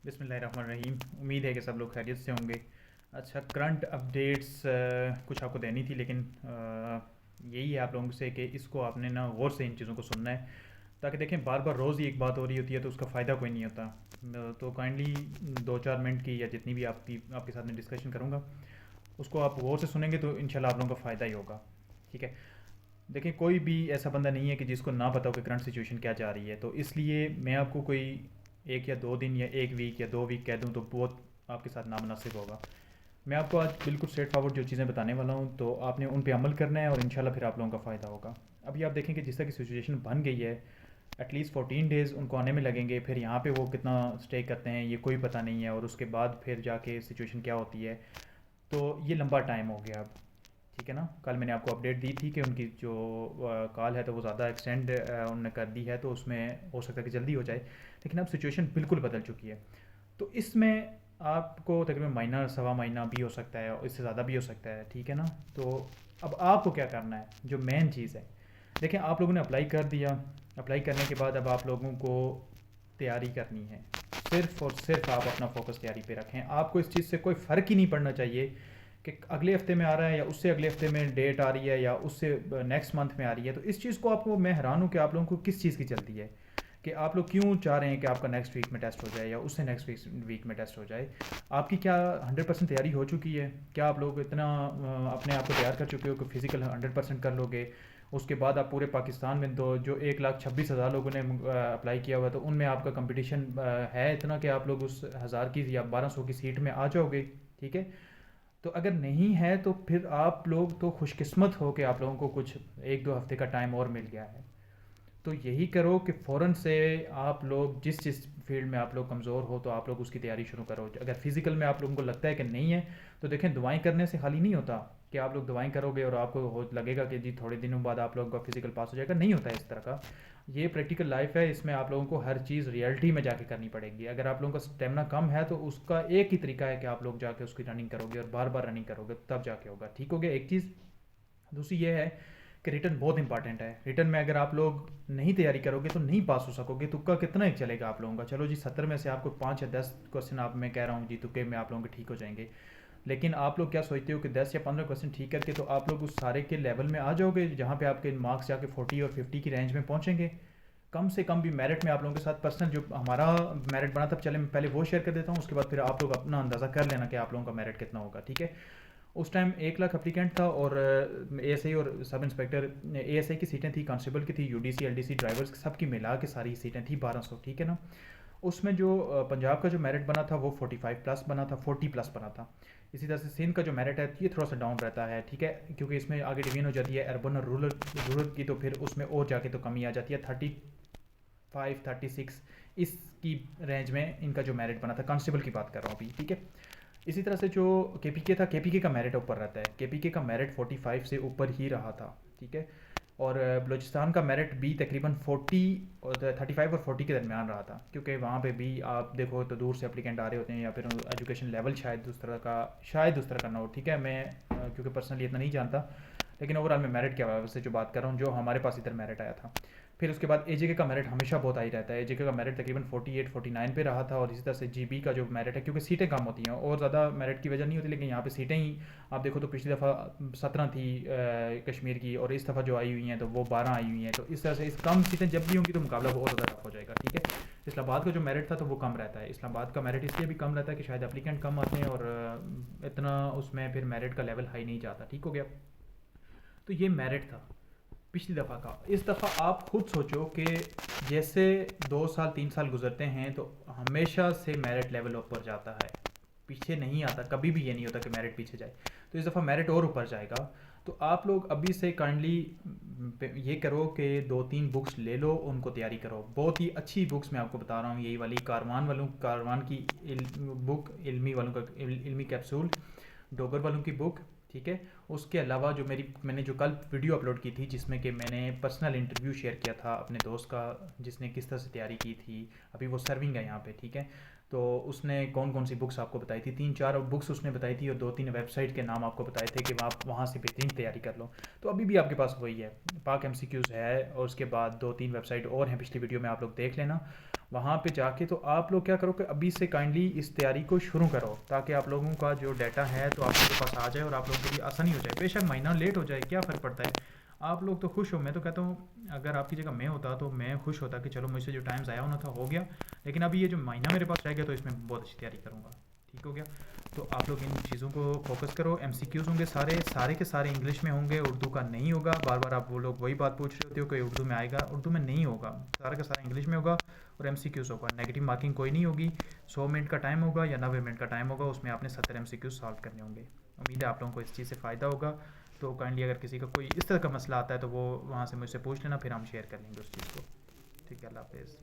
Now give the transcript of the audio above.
بسم اللہ الرحمن الرحیم. امید ہے کہ سب لوگ خیریت سے ہوں گے. اچھا, کرنٹ اپڈیٹس کچھ آپ کو دینی تھی, لیکن یہی ہے آپ لوگوں سے کہ اس کو آپ نے نا غور سے ان چیزوں کو سننا ہے, تاکہ دیکھیں بار بار روز ہی ایک بات ہو رہی ہوتی ہے تو اس کا فائدہ کوئی نہیں ہوتا. تو کائنڈلی 2-4 منٹ کی یا جتنی بھی آپ کے ساتھ میں ڈسکشن کروں گا, اس کو آپ غور سے سنیں گے تو انشاءاللہ آپ لوگوں کا فائدہ ہی ہوگا. ٹھیک ہے. دیکھیں, کوئی بھی ایسا بندہ نہیں ہے کہ جس کو نہ پتہ ہو کہ کرنٹ سچویشن کیا جا رہی ہے, تو اس لیے میں آپ کو کوئی 1 یا 2 دن یا 1 ویک یا 2 ویک کہہ دوں تو بہت آپ کے ساتھ نامناسب ہوگا. میں آپ کو آج بالکل اسٹریٹ فارورڈ جو چیزیں بتانے والا ہوں, تو آپ نے ان پہ عمل کرنا ہے اور انشاءاللہ پھر آپ لوگوں کا فائدہ ہوگا. ابھی آپ دیکھیں کہ جس طرح کی سچویشن بن گئی ہے, ایٹ لیسٹ 14 days ان کو آنے میں لگیں گے. پھر یہاں پہ وہ کتنا اسٹے کرتے ہیں یہ کوئی پتہ نہیں ہے, اور اس کے بعد پھر جا کے سچویشن کیا ہوتی ہے. تو یہ لمبا ٹائم ہو گیا اب. ٹھیک ہے نا. کل میں نے آپ کو اپڈیٹ دی تھی کہ ان کی جو کال ہے تو وہ زیادہ ایکسٹینڈ انہوں نے کر دی ہے, تو اس میں ہو سکتا ہے کہ جلدی ہو جائے. لیکن اب سچویشن بالکل بدل چکی ہے. تو اس میں آپ کو تقریباً مہینہ سوا مہینہ بھی ہو سکتا ہے, اور اس سے زیادہ بھی ہو سکتا ہے. ٹھیک ہے نا. تو اب آپ کو کیا کرنا ہے, جو مین چیز ہے, دیکھیں آپ لوگوں نے اپلائی کر دیا. اپلائی کرنے کے بعد اب آپ لوگوں کو تیاری کرنی ہے. صرف اور صرف آپ اپنا فوکس تیاری پہ رکھیں. آپ کو اس چیز سے کوئی فرق ہی نہیں پڑنا چاہیے کہ اگلے ہفتے میں آ رہا ہے یا اس سے اگلے ہفتے میں ڈیٹ آ رہی ہے یا اس سے نیکسٹ منتھ میں آ رہی ہے. تو اس چیز کو آپ کو میں حیران ہوں کہ آپ لوگوں کو کس چیز کی جلدی ہے, کہ آپ لوگ کیوں چاہ رہے ہیں کہ آپ کا نیکسٹ ویک میں ٹیسٹ ہو جائے یا اس سے نیکسٹ ویک میں ٹیسٹ ہو جائے. آپ کی کیا 100% تیاری ہو چکی ہے؟ کیا آپ لوگ اتنا اپنے آپ کو تیار کر چکے ہو کہ فزیکل 100% کر لو گے؟ اس کے بعد آپ پورے پاکستان میں تو جو 1,26,000 لوگوں نے اپلائی کیا ہوا ہے, تو ان میں آپ کا کمپٹیشن ہے اتنا کہ آپ لوگ اس 1000 کی یا 1200 کی سیٹ میں آ جاؤ گے. ٹھیک ہے. تو اگر نہیں ہے تو پھر آپ لوگ تو خوش قسمت ہو کہ آپ لوگوں کو کچھ 1-2 ہفتے کا ٹائم اور مل گیا ہے. تو یہی کرو کہ فوراً سے آپ لوگ جس فیلڈ میں آپ لوگ کمزور ہو تو آپ لوگ اس کی تیاری شروع کرو. اگر فزیکل میں آپ لوگوں کو لگتا ہے کہ نہیں ہے, تو دیکھیں دعائیں کرنے سے خالی نہیں ہوتا کہ آپ لوگ دعائیں کرو گے اور آپ کو لگے گا کہ جی تھوڑے دنوں بعد آپ لوگوں کا فزیکل پاس ہو جائے گا. نہیں ہوتا ہے اس طرح کا. یہ پریکٹیکل لائف ہے, اس میں آپ لوگوں کو ہر چیز ریئلٹی میں جا کے کرنی پڑے گی. اگر آپ لوگوں کا اسٹیمنا کم ہے تو اس کا ایک ہی طریقہ ہے کہ آپ لوگ جا کے اس کی رننگ کرو گے, اور بار بار رننگ کرو گے, تب جا کے ہوگا. ٹھیک ہو گیا ایک چیز. دوسری یہ ہے کہ ریٹرن بہت امپارٹنٹ ہے. ریٹرن میں اگر آپ لوگ نہیں تیاری کرو گے تو نہیں پاس ہو سکو گے. تکا کتنا ایک چلے گا آپ لوگوں کا. چلو جی 70 میں سے آپ کو 5 یا 10 کوسچن میں کہہ رہا ہوں جی تکے میں آپ لوگوں کے ٹھیک ہو جائیں گے. لیکن آپ لوگ کیا سوچتے ہو کہ 10 یا 15 کوسچن ٹھیک کر کے تو آپ لوگ اس سارے کے لیول میں آ جاؤ گے جہاں پہ آپ کے مارکس جا کے 40 اور 50 کی رینج میں پہنچیں گے. کم سے کم بھی میرٹ میں آپ لوگوں کے ساتھ پرسنل جو ہمارا میرٹ بنا تھا, چلے میں پہلے وہ شیئر کر دیتا ہوں, اس کے بعد پھر آپ لوگ اپنا اندازہ کر لینا کہ آپ لوگوں کا میرٹ کتنا ہوگا. ٹھیک ہے. اس ٹائم 1 لاکھ اپلیکینٹ تھا, اور اے ایس آئی اور سب انسپیکٹر, اے ایس آئی کی سیٹیں تھیں, کانسٹیبل کی تھی, U D C L D C drivers سب کی ملا کے ساری سیٹیں تھیں 1200. ٹھیک ہے نا. اس میں جو پنجاب کا جو میرٹ بنا تھا وہ 45 پلس بنا تھا, 40 پلس بنا تھا. اسی طرح سے سندھ کا جو میرٹ ہے یہ تھوڑا سا ڈاؤن رہتا ہے. ٹھیک ہے. کیونکہ اس میں آگے ڈویژن ہو جاتی ہے اربن اور رورل کی, تو پھر اس میں اور جا کے تو کمی آ جاتی ہے. 35-36 اس کی رینج میں ان کا جو میرٹ بنا تھا, کانسٹیبل کی بات کر رہا ہوں ابھی. ٹھیک ہے. اسی طرح سے جو کے پی کے تھا, کے پی کے کا میرٹ اوپر رہتا ہے. کے پی کے کا میرٹ 45 سے اوپر ہی رہا تھا. ٹھیک ہے. اور بلوچستان کا میرٹ بھی تقریباً 35 اور 40 کے درمیان رہا تھا, کیونکہ وہاں پہ بھی آپ دیکھو تو دور سے اپلیکینٹ آ رہے ہوتے ہیں, یا پھر ایجوکیشن لیول شاید اس طرح کا نہ ہو. ٹھیک ہے. میں کیونکہ پرسنلی اتنا نہیں جانتا, لیکن اوور آل میں میرٹ کے حوالے سے جو بات کر رہا ہوں, جو ہمارے پاس ادھر میرٹ آیا تھا. پھر اس کے بعد اے جے کے کا میرٹ ہمیشہ بہت آئی رہتا ہے. اے جے کے کا میرٹ تقریباً 48-49 پہ رہا تھا. اور اسی طرح سے جی بی کا جو میرٹ ہے, کیونکہ سیٹیں کم ہوتی ہیں اور زیادہ میرٹ کی وجہ نہیں ہوتی, لیکن یہاں پہ سیٹیں ہی آپ دیکھو تو پچھلی دفعہ 17 تھی کشمیر کی, اور اس دفعہ جو آئی ہوئی ہیں تو وہ 12 آئی ہوئی ہیں. تو اس طرح سے اس کم سیٹیں جب بھی ہوں گی تو مقابلہ بہت زیادہ ٹف ہو جائے گا. ٹھیک ہے. اسلام آباد کا جو میرٹ تھا تو وہ کم رہتا ہے. اسلام آباد کا میرٹ اس لیے بھی کم رہتا ہے کہ شاید اپلیکینٹ کم آتے ہیں, اور اتنا اس میں پھر میرٹ کا لیول ہائی نہیں جاتا. ٹھیک ہو گیا. تو یہ میرٹ تھا پچھلی دفعہ کا. اس دفعہ آپ خود سوچو کہ جیسے 2 سال 3 سال گزرتے ہیں تو ہمیشہ سے میرٹ لیول اوپر جاتا ہے, پیچھے نہیں آتا. کبھی بھی یہ نہیں ہوتا کہ میرٹ پیچھے جائے. تو اس دفعہ میرٹ اور اوپر جائے گا. تو آپ لوگ ابھی سے کائنڈلی یہ کرو کہ 2-3 بکس لے لو, ان کو تیاری کرو. بہت ہی اچھی بکس میں آپ کو بتا رہا ہوں, یہی والی کاروان کی بک, علمی والوں کا علمی کیپسول, ڈوگر والوں کی بک. ٹھیک ہے. اس کے علاوہ جو میں نے جو کل ویڈیو اپلوڈ کی تھی جس میں کہ میں نے پرسنل انٹرویو شیئر کیا تھا اپنے دوست کا جس نے کس طرح سے تیاری کی تھی، ابھی وہ سرونگ ہے یہاں پہ، ٹھیک ہے، تو اس نے کون کون سی بکس آپ کو بتائی تھی، 3 4 بکس اس نے بتائی تھی اور 2 3 ویب سائٹ کے نام آپ کو بتائے تھے کہ آپ وہاں سے بہترین تیاری کر لو. تو ابھی بھی آپ کے پاس وہی ہے، پاک ایم سی کیوز ہے، اور اس کے بعد 2 3 ویب سائٹ اور ہیں، پچھلی ویڈیو میں آپ لوگ دیکھ لینا وہاں پہ جا کے. تو آپ لوگ کیا کرو کہ ابھی سے کائنڈلی اس تیاری کو شروع کرو تاکہ آپ لوگوں کا جو ڈیٹا ہے تو آپ کے پاس آ جائے اور آپ لوگوں کے لیے آسانی ہو جائے. بے شک مہینہ لیٹ ہو جائے کیا فرق پڑتا ہے، آپ لوگ تو خوش ہو. میں تو کہتا ہوں اگر آپ کی جگہ میں ہوتا تو میں خوش ہوتا کہ چلو مجھ سے جو ٹائم ضائع ہونا تھا ہو گیا، لیکن ابھی یہ جو مہینہ میرے پاس رہ گیا تو اس میں بہت اچھی تیاری کروں گا. ٹھیک ہو گیا. تو آپ لوگ ان چیزوں کو فوکس کرو. ایم سی کیوز ہوں گے سارے کے سارے انگلش میں ہوں گے، اردو کا نہیں ہوگا. بار بار آپ وہ لوگ وہی بات پوچھ رہے ہوتے ہو کہ اردو میں آئے گا، اردو میں نہیں ہوگا، سارا کا سارا انگلش میں ہوگا. اور ایم سی کیوز ہوگا، نیگیٹو مارکنگ کوئی نہیں ہوگی. 100 منٹ کا ٹائم ہوگا یا 90 منٹ کا ٹائم ہوگا، اس میں آپ نے 70 ایم سی کیوز سالو کرنے ہوں گے. امید ہے آپ لوگوں کو اس چیز سے فائدہ ہوگا. تو کائنڈلی اگر کسی کا کوئی اس طرح کا مسئلہ آتا ہے تو وہ وہاں سے مجھ سے پوچھ لینا، پھر ہم شیئر کر لیں گے اس چیز کو. ٹھیک ہے، اللہ حافظ.